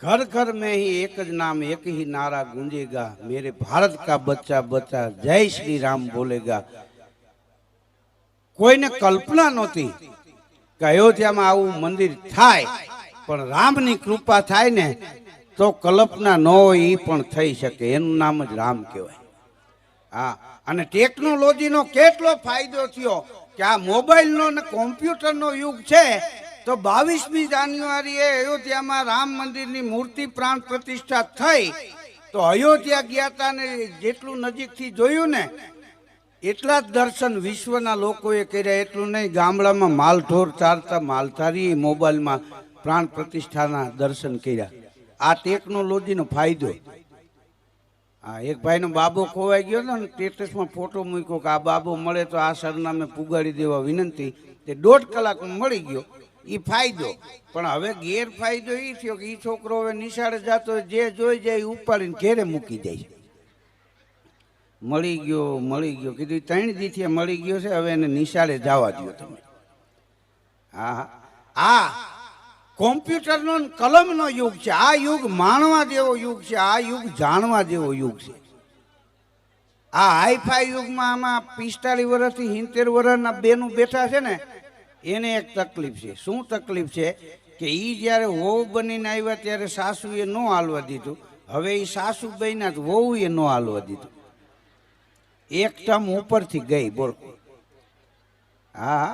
घर घर में ही एक ज नाम एक ही नारा गूंजेगा, मेरे भारत का बच्चा बच्चा जय श्री राम बोलेगा। कोई ने कल्पना नहोती कि अयोध्याમાં આવું મંદિર થાય, પણ રામની કૃપા થાય ને તો કલ્પના ન હોય એ પણ થઈ શકે, એનું નામ જ રામ કહેવાય। હા, અને ટેકનોલોજીનો કેટલો ફાયદો થયો કે આ મોબાઈલનો ને કોમ્પ્યુટરનો યુગ છે। તો 22મી જાન્યુઆરીએ અયોધ્યામાં રામ મંદિરની મૂર્તિ પ્રાણ પ્રતિષ્ઠા થઈ। તો અયોધ્યા ગયા હતા ને જેટલું નજીકથી જોયું ને એટલા જ દર્શન વિશ્વના લોકોએ કર્યા। એટલું નહીં, ગામડામાં માલઢોર ચારતા માલધારીએ મોબાઈલમાં પ્રાણ પ્રતિષ્ઠાના દર્શન કર્યા। આ ટેકનોલોજીનો ફાયદો। હા, એક ભાઈનો બાબો ખોવાઈ ગયો હતો ને, સ્ટેટસમાં ફોટો મૂક્યો કે આ બાબો મળે તો આ સરનામે પુગાડી દેવા વિનંતી। તે 1.5 કલાકમાં મળી ગયો, એ ફાયદો। પણ હવે ગેરફાયદો એ થયો કે એ છોકરો હવે નિશાળે જતો જે જોઈ જાય ઉપાડીને ઘેરે મૂકી જાય। મળી ગયો કીધું 3 દીથી મળી ગયો છે, હવે એને નિશાળે જવા દો તમે। હા, આ કોમ્પ્યુટરનો કલમનો યુગ છે। આ યુગ માણવા જેવો યુગ છે, આ યુગ જાણવા જેવો યુગ છે। આ હાઈફાઈ યુગમાં આમાં 45 વર્ષથી 70 વર્ષના બેનું બેઠા છે ને, એને એક તકલીફ છે। શું તકલીફ છે કે એ જ્યારે વહુ બનીને આવ્યા ત્યારે સાસુએ ન હાલવા દીધું, હવે એ સાસુ બન્યા તો વહુએ ન હાલવા દીધું। એક ટર્મ ઉપરથી ગઈ, બોલ। હા,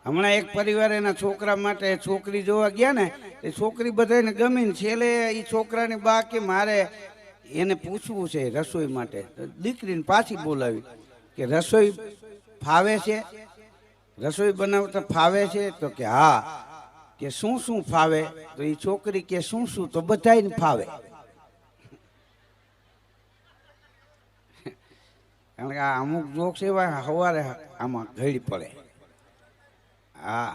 હમણાં એક પરિવાર એના છોકરા માટે છોકરી જોવા ગયા ને, એ છોકરી બધાને ગમીને છેલ્લે એ છોકરાની બા કે મારે એને પૂછવું છે રસોઈ માટે। દીકરીને પાછી બોલાવી કે રસોઈ ફાવે છે, રસોઈ બનાવતા ફાવે છે? તો કે હા। કે શું શું ફાવે? તો એ છોકરી કે શું શું? તો બધાને ફાવે। કારણ કે આ અમુક જોક્સ એવા સવારે આમાં ઘડી પડે। હા,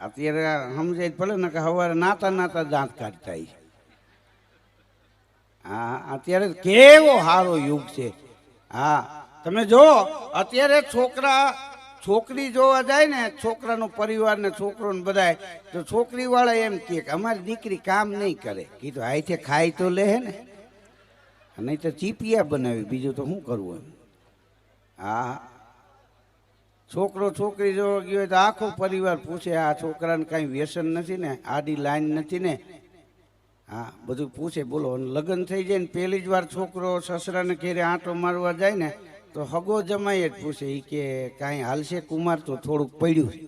અત્યારે સમજાય પડે ને કે સવારે નાતા નાતા દાંત કાઢતા। હા, અત્યારે કેવો સારો યુગ છે। હા, તમે જો અત્યારે છોકરી જોવા જાય ને, છોકરાનો પરિવાર ને છોકરો ને બધાય, તો છોકરી વાળા એમ કે અમારી દીકરી કામ નહીં કરે। કીધું હાથે ખાઈ તો લે ને, નહીં તો ચીપિયા બનાવી, બીજું તો શું કરવું એમ। હા, છોકરો છોકરી જોવા ગયો તો આખો પરિવાર પૂછે આ છોકરાને કાંઈ વ્યસન નથી ને, આડી લાઈન નથી ને? હા, બધું પૂછે, બોલો। લગ્ન થઈ જાય ને પહેલી જ વાર છોકરો સસરાને ઘેરે આંટો મારવા જાય ને, તો હગો જમાઈ જ પૂછે એ કે કાંઈ હાલશે કુમાર? તો થોડુંક પડ્યું છે।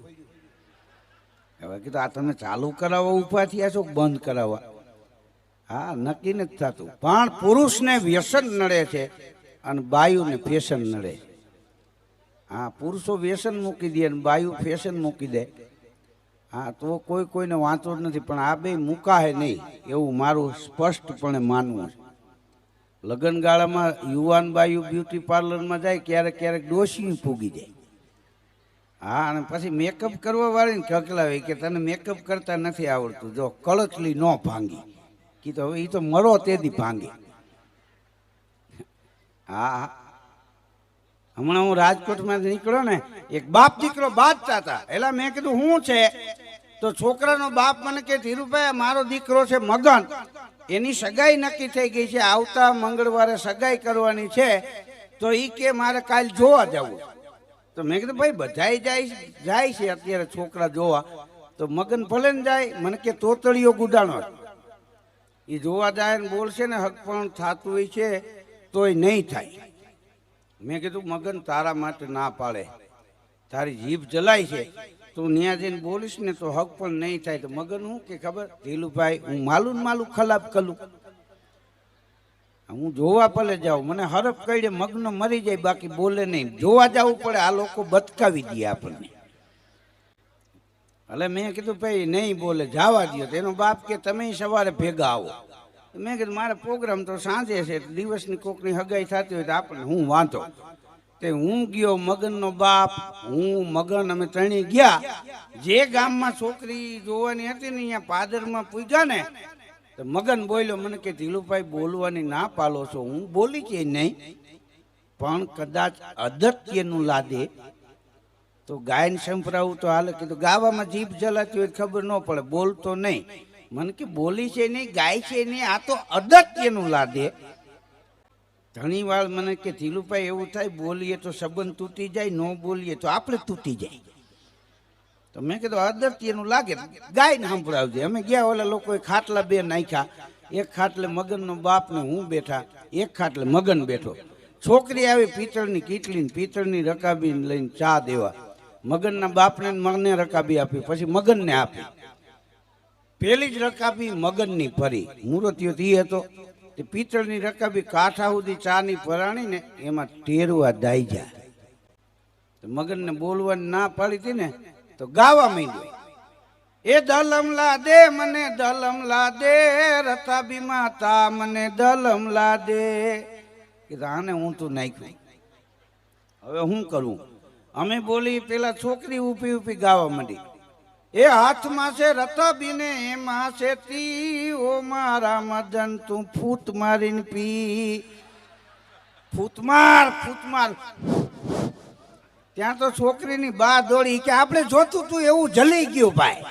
હવે કીધું આ તમે ચાલુ કરાવવા ઊભા થયા છો બંધ કરાવવા? હા, નક્કી નથી થતું। પણ પુરુષને વ્યસન નડે છે અને બાયુને ફેશન નડે છે। હા, પુરુષો વ્યસન મૂકી દે અને બાયુ ફેશન મૂકી દે। હા, તો કોઈને વાંચો જ નથી, પણ આ બે મૂકાય નહીં એવું મારું સ્પષ્ટપણે માનવું છે। લગ્નગાળામાં યુવાન બાયુ બ્યુટી પાર્લરમાં જાય, ક્યારેક ક્યારેક ડોશી ફૂગી જાય। હા, અને પછી મેકઅપ કરવા વાળીને કકલાવે કે તને મેકઅપ કરતા નથી આવડતું, જો કળચલી ન ભાંગી। કીધું હવે એ તો મરો તેથી ભાંગી। હા, હમણાં હું રાજકોટમાં નીકળ્યો ને, એક બાપ દીકરો બાજતા હતા। એટલે મેં કીધું શું છે? તો છોકરાનો બાપ મને કે ધીરુભાઈ મારો દીકરો છે મગન, એની સગાઈ નક્કી થઈ ગઈ છે, આવતા મંગળવારે સગાઈ કરવાની છે, તો એ કે મારે કાલ જોવા જવું। તો મેં કીધું ભાઈ બધાય જાય છે અત્યારે છોકરા જોવા, તો મગન ભલે ને જાય। મને કે તોતળીઓ ગુડાણો, એ જોવા જાય ને બોલશે ને હક પણ થતું હોય છે તોય નહીં થાય। મેં કીધું મગન તારા માટે ના પાડે, તારી જીભ જલાય છે, તું ન્યા જઈને બોલીશ ને તો હક પણ નહીં થાય। તો મગન હું કે ખબર, ધીલુભાઈ હું માલું ખલાપ કરું, હું જોવા ભલે જાઉં, મને હરફ કહીડે મગનો મરી જાય બાકી બોલે નહીં, જોવા જવું પડે, આ લોકો બચકાવી દે આપણને। એટલે મેં કીધું ભાઈ નહીં બોલે, જવા દો। તેનો બાપ કે તમે સવારે ભેગા આવો। મેં કીધું મારે પ્રોગ્રામ તો સાંજે છે, દિવસની કોકની હગાઈ થતી હોય તો આપણે હું વાંધો। તે હું ગયો, મગનનો બાપ, હું, મગન, અમે ત્રણેય ગયા। જે ગામમાં છોકરી જોવાની હતી ને અહીંયા પાદરમાં પૂગ્યા ને, તો મગન બોલ્યો, મને કે ધીલુભાઈ બોલવાની ના પાલો છો? હું બોલી કે નહીં, પણ કદાચ અગત્યનું લાદે તો ગાયન સંભળાવું તો હાલે। કીધું ગાવામાં જીભ જલાતી હોય ખબર ન પડે, બોલતો નહીં। મને કે બોલી છે નહીં, ગાય છે નહીં, આ તો અદત્યનું લાદે. ઘણી વાર મને કે ધીલુભાઈ એવું થાય, બોલીએ તો સંબંધ તૂટી જાય, ન બોલીએ તો આપણે તૂટી જાય. તો મેં કીધું અદત્યનું લાગે, ગાયને સંભળાવજે. અમે ગયા, ઓલા લોકોએ ખાટલા બે નાખ્યા. એક ખાટલે મગનનો બાપ ને હું બેઠા, એક ખાટલે મગન બેઠો. છોકરી આવી પિત્તળની કીટલી, પિત્તળની રકાબી લઈને ચા દેવા. મગનના બાપને મને રકાબી આપી, પછી મગનને આપી. પેલી જ રકાબી મગનની ફરી, મૂર્તિઓ તી હતો. તે પિત્તળની રકાબી કાંઠા સુધી ચાની પરાણી ને એમાં ટેરવા દાઈ જાય. મગનને બોલવાની ના પાડી હતી ને, તો ગાવા માંડ્યો. એ દલમ લા દે મને, દલમ લા દે રતાબી માતા મને દલમ લા દે. કે આને હું તું નાખ્યું, હવે હું કરું? અમે બોલી, પેલા છોકરી ઊભી ઊભી ગાવા માંડી. એ હાથમાં છે રતાબીને એમાં છે તી, ઓ મારા મદન તું ફૂટ મારીને પી. ફૂટ માર, ફૂટ માર. ત્યાં તો છોકરીની બા દોડી કે આપણે જોતું તું એવું જલી ગયું ભાઈ.